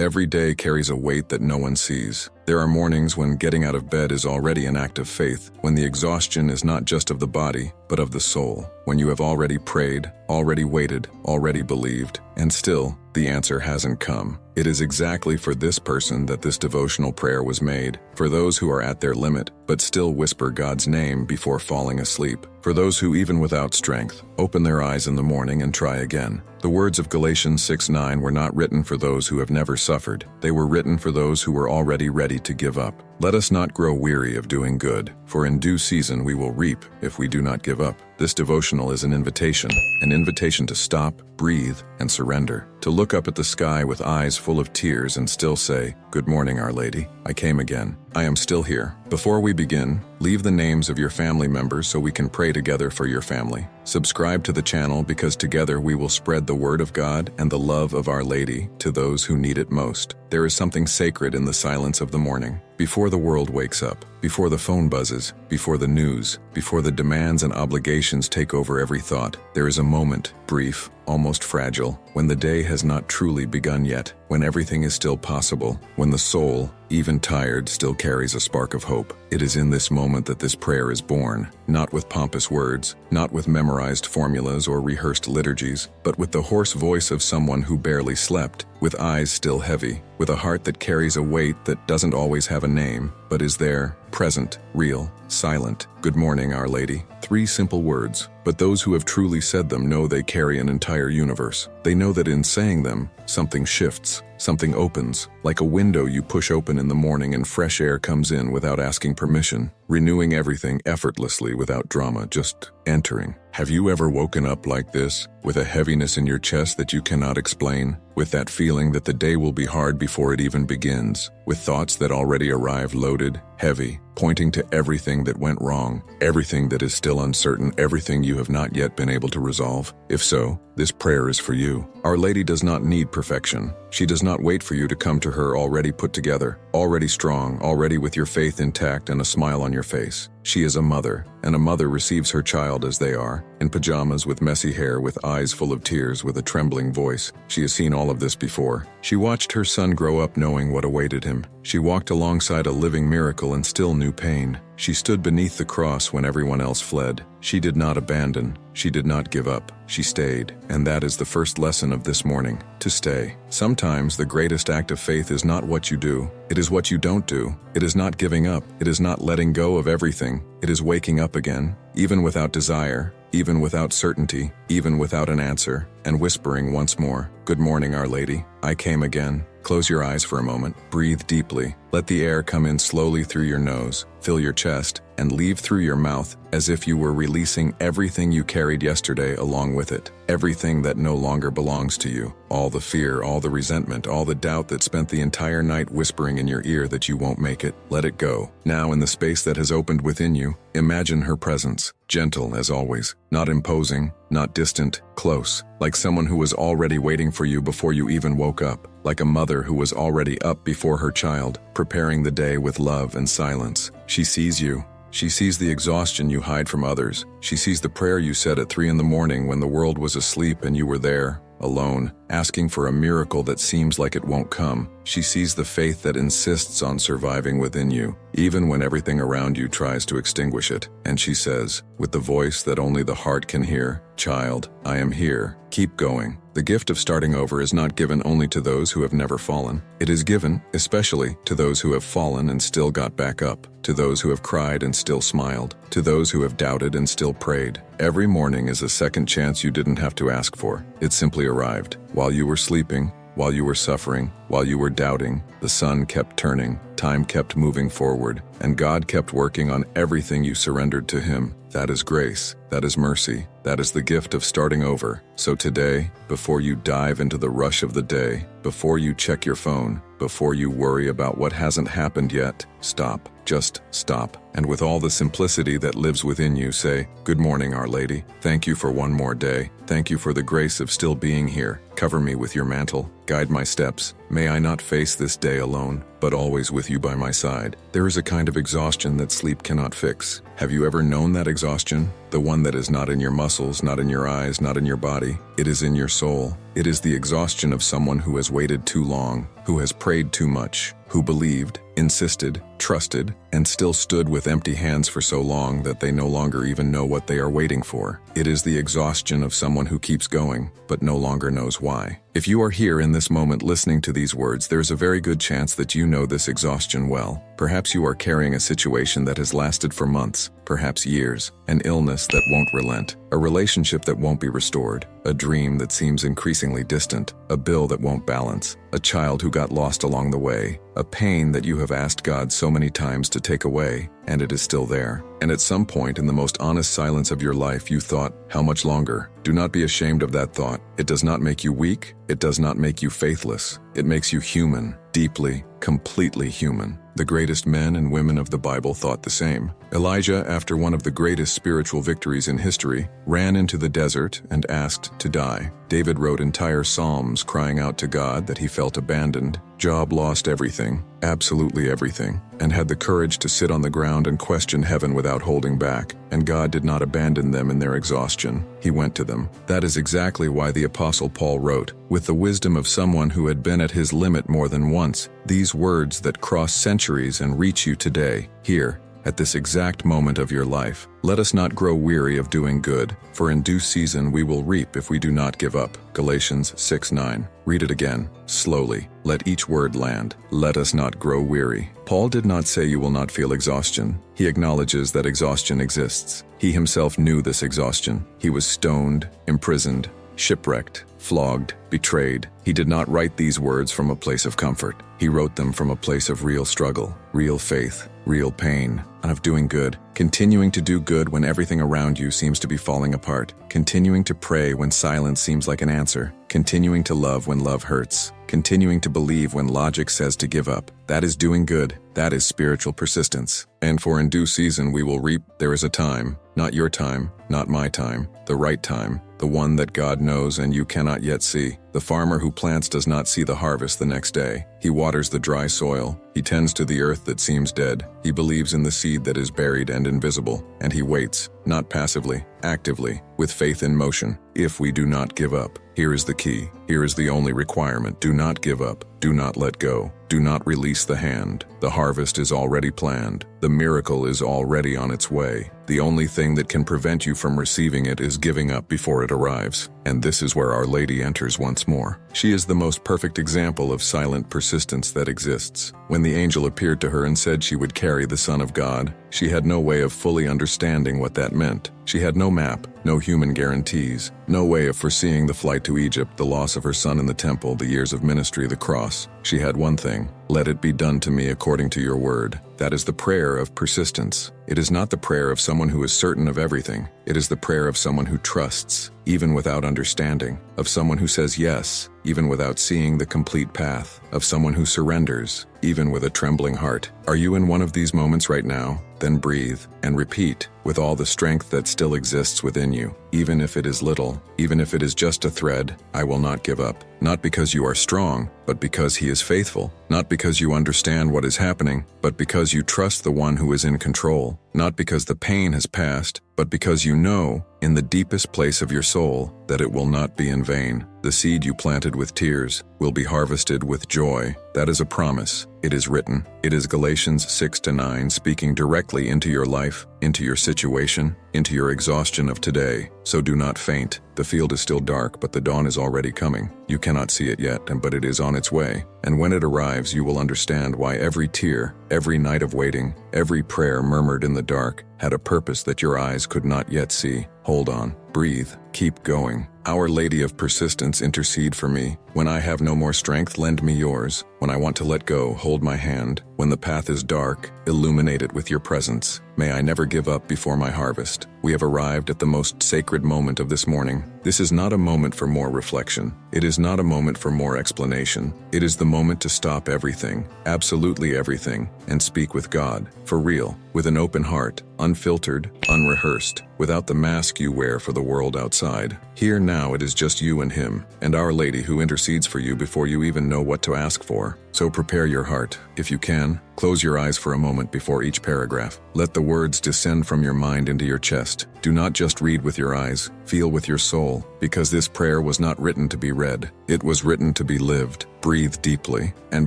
Every day carries a weight that no one sees. There are mornings when getting out of bed is already an act of faith, when the exhaustion is not just of the body, but of the soul, when you have already prayed, already waited, already believed, and still, the answer hasn't come. It is exactly for this person that this devotional prayer was made, for those who are at their limit, but still whisper God's name before falling asleep, for those who, even without strength, open their eyes in the morning and try again. The words of Galatians 6:9 were not written for those who have never suffered. They were written for those who were already ready to give up. Let us not grow weary of doing good, for in due season we will reap if we do not give up. This devotional is an invitation to stop, breathe, and surrender, to look up at the sky with eyes full of tears and still say, "Good morning, Our Lady. I came again. I am still here." Before we begin, leave the names of your family members so we can pray together for your family. Subscribe to the channel because together we will spread the word of God and the love of Our Lady to those who need it most. There is something sacred in the silence of the morning. Before the world wakes up, before the phone buzzes, before the news, before the demands and obligations take over every thought, there is a moment, brief, almost fragile, when the day has not truly begun yet, when everything is still possible, when the soul, even tired, still carries a spark of hope. It is in this moment that this prayer is born, not with pompous words, not with memorized formulas or rehearsed liturgies, but with the hoarse voice of someone who barely slept, with eyes still heavy, with a heart that carries a weight that doesn't always have a name, but is there, present, real, silent. Good morning, Our Lady. 3 simple words, but those who have truly said them know they carry an entire universe. They know that in saying them, something shifts, something opens, like a window you push open in the morning and fresh air comes in without asking permission, renewing everything effortlessly without drama, just entering. Have you ever woken up like this, with a heaviness in your chest that you cannot explain, with that feeling that the day will be hard before it even begins, with thoughts that already arrive loaded, heavy, pointing to everything that went wrong, everything that is still uncertain, everything you have not yet been able to resolve? If so, this prayer is for you. Our Lady does not need perfection. She does not wait for you to come to her already put together, already strong, already with your faith intact and a smile on your face. She is a mother, and a mother receives her child as they are, in pajamas, with messy hair, with eyes full of tears, with a trembling voice. She has seen all of this before. She watched her son grow up knowing what awaited him. She walked alongside a living miracle and still knew pain. She stood beneath the cross when everyone else fled. She did not abandon. She did not give up. She stayed. And that is the first lesson of this morning, to stay. Sometimes the greatest act of faith is not what you do. It is what you don't do. It is not giving up. It is not letting go of everything. It is waking up again, even without desire, even without certainty, even without an answer, and whispering once more, "Good morning, Our Lady. I came again." Close your eyes for a moment. Breathe deeply. Let the air come in slowly through your nose, fill your chest, and leave through your mouth as if you were releasing everything you carried yesterday along with it. Everything that no longer belongs to you. All the fear, all the resentment, all the doubt that spent the entire night whispering in your ear that you won't make it. Let it go. Now, in the space that has opened within you, imagine her presence. Gentle as always. Not imposing, not distant, close. Like someone who was already waiting for you before you even woke up. Like a mother who was already up before her child, preparing the day with love and silence. She sees you. She sees the exhaustion you hide from others. She sees the prayer you said at 3 in the morning when the world was asleep and you were there, alone, asking for a miracle that seems like it won't come. She sees the faith that insists on surviving within you, even when everything around you tries to extinguish it. And she says, with the voice that only the heart can hear, "Child, I am here. Keep going." The gift of starting over is not given only to those who have never fallen. It is given, especially, to those who have fallen and still got back up, to those who have cried and still smiled, to those who have doubted and still prayed. Every morning is a second chance you didn't have to ask for. It simply arrived. While you were sleeping, while you were suffering, while you were doubting, the sun kept turning, time kept moving forward, and God kept working on everything you surrendered to Him. That is grace. That is mercy. That is the gift of starting over. So today, before you dive into the rush of the day, before you check your phone, before you worry about what hasn't happened yet, stop. Just stop, and with all the simplicity that lives within you, say, "Good morning, Our Lady. Thank you for one more day. Thank you for the grace of still being here. Cover me with your mantle. Guide my steps. May I not face this day alone, but always with you by my side." There is a kind of exhaustion that sleep cannot fix. Have you ever known that exhaustion? The one that is not in your muscles, not in your eyes, not in your body. It is in your soul. It is the exhaustion of someone who has waited too long, who has prayed too much, who believed, insisted, trusted, and still stood with empty hands for so long that they no longer even know what they are waiting for. It is the exhaustion of someone who keeps going, but no longer knows why. If you are here in this moment listening to these words, there is a very good chance that you know this exhaustion well. Perhaps you are carrying a situation that has lasted for months, perhaps years, an illness that won't relent, a relationship that won't be restored, a dream that seems increasingly distant, a bill that won't balance, a child who got lost along the way, a pain that you have asked God so many times to take away, and it is still there. And at some point in the most honest silence of your life, you thought, "How much longer?" Do not be ashamed of that thought. It does not make you weak. It does not make you faithless. It makes you human, deeply, completely human. The greatest men and women of the Bible thought the same. Elijah, after one of the greatest spiritual victories in history, ran into the desert and asked to die. David wrote entire psalms crying out to God that he felt abandoned. Job lost everything, absolutely everything, and had the courage to sit on the ground and question heaven without holding back. And God did not abandon them in their exhaustion. He went to them. That is exactly why the Apostle Paul wrote, with the wisdom of someone who had been at his limit more than once, these words that cross centuries and reach you today, here, at this exact moment of your life. Let us not grow weary of doing good, for in due season we will reap if we do not give up. Galatians 6:9. Read it again, slowly. Let each word land. Let us not grow weary. Paul did not say you will not feel exhaustion. He acknowledges that exhaustion exists. He himself knew this exhaustion. He was stoned, imprisoned, shipwrecked, flogged, betrayed. He did not write these words from a place of comfort. He wrote them from a place of real struggle, real faith, real pain, and of doing good, continuing to do good when everything around you seems to be falling apart, continuing to pray when silence seems like an answer, continuing to love when love hurts, continuing to believe when logic says to give up. That is doing good. That is spiritual persistence. And for in due season we will reap. There is a time, not your time, not my time, the right time, the one that God knows and you cannot yet see. The farmer who plants does not see the harvest the next day. He waters the dry soil. He tends to the earth that seems dead. He believes in the seed that is buried and invisible, and he waits, not passively, actively, with faith in motion. If we do not give up, here is the key. Here is the only requirement. Do not give up. Do not let go. Do not release the hand. The harvest is already planned. The miracle is already on its way. The only thing that can prevent you from receiving it is giving up before it arrives. And this is where Our Lady enters once more. She is the most perfect example of silent persistence that exists. When the angel appeared to her and said she would carry the Son of God, she had no way of fully understanding what that meant. She had no map, no human guarantees, no way of foreseeing the flight to Egypt, the loss of her son in the temple, the years of ministry, the cross. She had one thing: let it be done to me according to your word. That is the prayer of persistence. It is not the prayer of someone who is certain of everything. It is the prayer of someone who trusts, even without understanding, of someone who says yes, even without seeing the complete path, of someone who surrenders, even with a trembling heart. Are you in one of these moments right now? Then breathe and repeat with all the strength that still exists within you. Even if it is little, even if it is just a thread, I will not give up. Not because you are strong, but because He is faithful. Not because you understand what is happening, but because you trust the one who is in control. Not because the pain has passed, but because you know, in the deepest place of your soul, that it will not be in vain. The seed you planted with tears will be harvested with joy. That is a promise. It is written. It is Galatians 6-9 speaking directly into your life, into your situation, into your exhaustion of today. So do not faint. The field is still dark, but the dawn is already coming. You cannot see it yet, but it is on its way. And when it arrives, you will understand why every tear, every night of waiting, every prayer murmured in the dark had a purpose that your eyes could not yet see. Hold on, breathe, keep going. Our Lady of Persistence, intercede for me. When I have no more strength, lend me yours. When When I want to let go, hold my hand. When the path is dark, illuminate it with your presence. May I never give up before my harvest. We have arrived at the most sacred moment of this morning. This is not a moment for more reflection. It is not a moment for more explanation. It is the moment to stop everything, absolutely everything, and speak with God, for real, with an open heart, unfiltered, unrehearsed, without the mask you wear for the world outside. Here now it is just you and Him, and Our Lady who intercedes for you before you even know what to ask for. So prepare your heart. If you can, close your eyes for a moment before each paragraph. Let the words descend from your mind into your chest. Do not just read with your eyes, feel with your soul, because this prayer was not written to be read. It was written to be lived. Breathe deeply and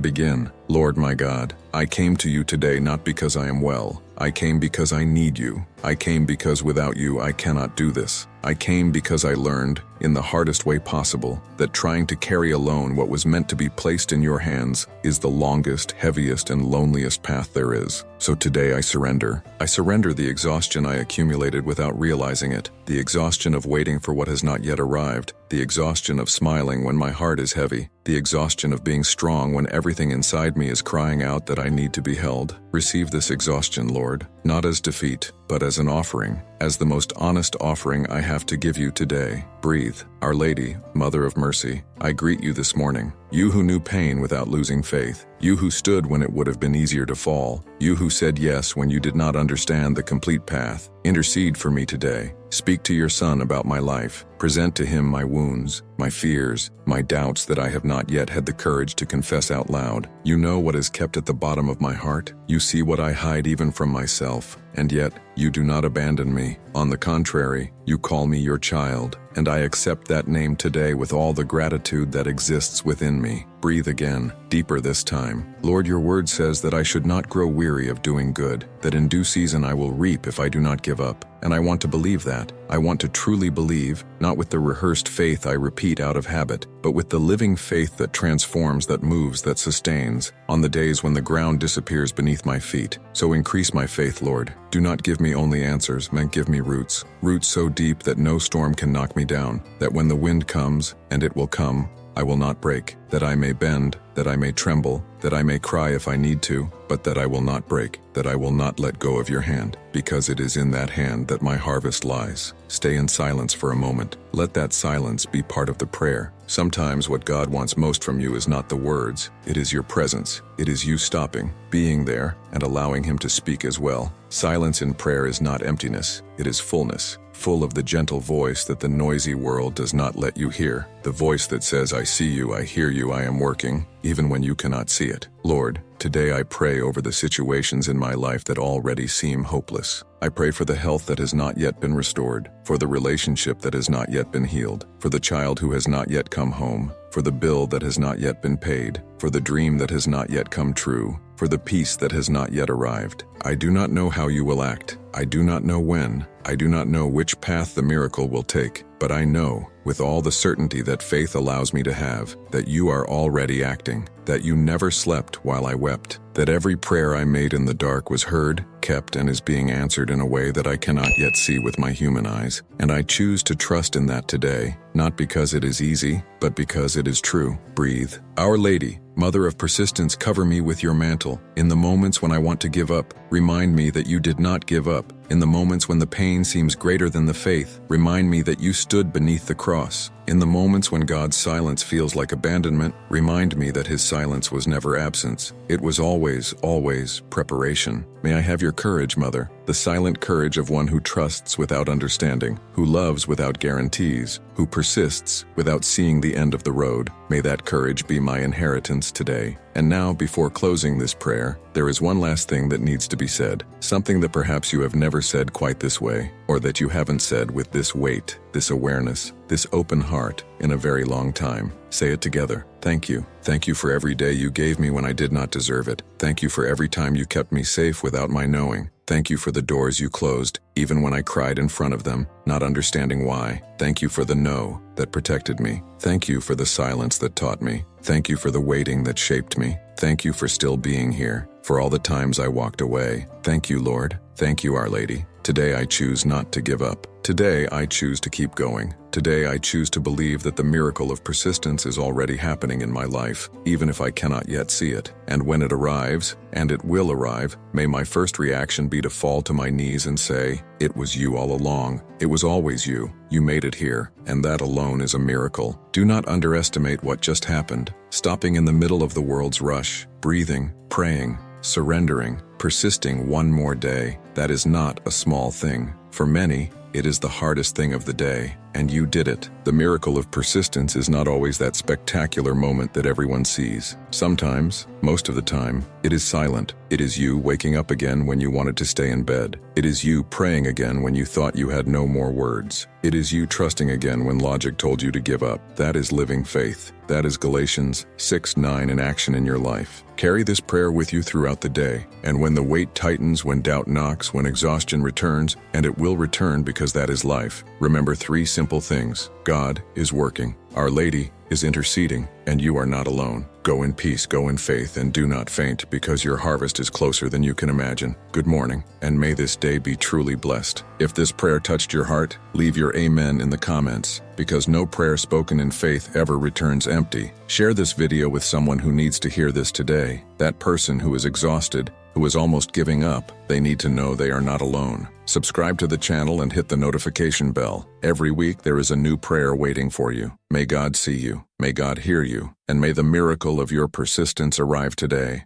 begin. Lord my God, I came to you today not because I am well. I came because I need you. I came because without you I cannot do this. I came because I learned, in the hardest way possible, that trying to carry alone what was meant to be placed in your hands is the longest, heaviest, and loneliest path there is. So today I surrender. I surrender the exhaustion I accumulated without realizing it, the exhaustion of waiting for what has not yet arrived, the exhaustion of smiling when my heart is heavy, the exhaustion of being strong when everything inside me is crying out that I need to be held. Receive this exhaustion, Lord, not as defeat, but as an offering, as the most honest offering I have to give you today. Breathe. Our Lady, Mother of Mercy, I greet you this morning. You who knew pain without losing faith. You who stood when it would have been easier to fall. You who said yes when you did not understand the complete path. Intercede for me today. Speak to your Son about my life. Present to him my wounds, my fears, my doubts that I have not yet had the courage to confess out loud. You know what is kept at the bottom of my heart. You see what I hide even from myself. And yet, you do not abandon me. On the contrary, you call me your child, and I accept that name today with all the gratitude that exists within me. Breathe again, deeper this time. Lord, your word says that I should not grow weary of doing good, that in due season I will reap if I do not give up. And I want to believe that. I want to truly believe, not with the rehearsed faith I repeat out of habit, but with the living faith that transforms, that moves, that sustains, on the days when the ground disappears beneath my feet. So increase my faith, Lord. Do not give me only answers, but give me roots. Roots so deep that no storm can knock me down, that when the wind comes, and it will come, I will not break, that I may bend, that I may tremble, that I may cry if I need to, but that I will not break, that I will not let go of your hand, because it is in that hand that my harvest lies. Stay in silence for a moment. Let that silence be part of the prayer. Sometimes what God wants most from you is not the words, it is your presence. It is you stopping, being there, and allowing Him to speak as well. Silence in prayer is not emptiness, it is fullness. Full of the gentle voice that the noisy world does not let you hear, the voice that says, I see you, I hear you, I am working, even when you cannot see it. Lord, today I pray over the situations in my life that already seem hopeless. I pray for the health that has not yet been restored, for the relationship that has not yet been healed, for the child who has not yet come home, for the bill that has not yet been paid, for the dream that has not yet come true, for the peace that has not yet arrived. I do not know how you will act. I do not know when. I do not know which path the miracle will take, but I know, with all the certainty that faith allows me to have, that you are already acting, that you never slept while I wept, that every prayer I made in the dark was heard, kept, and is being answered in a way that I cannot yet see with my human eyes. And I choose to trust in that today, not because it is easy, but because it is true. Breathe. Our Lady, Mother of Persistence, cover me with your mantle. In the moments when I want to give up, remind me that you did not give up. In the moments when the pain seems greater than the faith, remind me that you stood beneath the cross. In the moments when God's silence feels like abandonment, remind me that His silence was never absence. It was always, always preparation. May I have your courage, Mother, the silent courage of one who trusts without understanding, who loves without guarantees, who persists without seeing the end of the road. May that courage be my inheritance today. And now, before closing this prayer, there is one last thing that needs to be said, something that perhaps you have never said quite this way, or that you haven't said with this weight, this awareness, this open heart in a very long time. Say it together. Thank you. Thank you for every day you gave me when I did not deserve it. Thank you for every time you kept me safe without my knowing. Thank you for the doors you closed, even when I cried in front of them, not understanding why. Thank you for the no that protected me. Thank you for the silence that taught me. Thank you for the waiting that shaped me. Thank you for still being here, for all the times I walked away. Thank you, Lord. Thank you, Our Lady. Today I choose not to give up. Today, I choose to keep going. Today, I choose to believe that the miracle of persistence is already happening in my life, even if I cannot yet see it. And when it arrives, and it will arrive, may my first reaction be to fall to my knees and say, "It was you all along. It was always you. You made it here, and that alone is a miracle." Do not underestimate what just happened. Stopping in the middle of the world's rush, breathing, praying, surrendering, persisting one more day, that is not a small thing. For many, it is the hardest thing of the day, and you did it. The miracle of persistence is not always that spectacular moment that everyone sees. Sometimes, most of the time, it is silent. It is you waking up again when you wanted to stay in bed. It is you praying again when you thought you had no more words. It is you trusting again when logic told you to give up. That is living faith. That is Galatians 6:9 in action in your life. Carry this prayer with you throughout the day, and when the weight tightens, when doubt knocks, when exhaustion returns, and it will return because that is life, remember three simple things. God is working. Our Lady is interceding, and you are not alone. Go in peace, go in faith, and do not faint, because your harvest is closer than you can imagine. Good morning, and may this day be truly blessed. If this prayer touched your heart, leave your amen in the comments, because no prayer spoken in faith ever returns empty. Share this video with someone who needs to hear this today. That person who is exhausted, who is almost giving up, they need to know they are not alone. Subscribe to the channel and hit the notification bell. Every week there is a new prayer waiting for you. May God see you, may God hear you, and may the miracle of your persistence arrive today.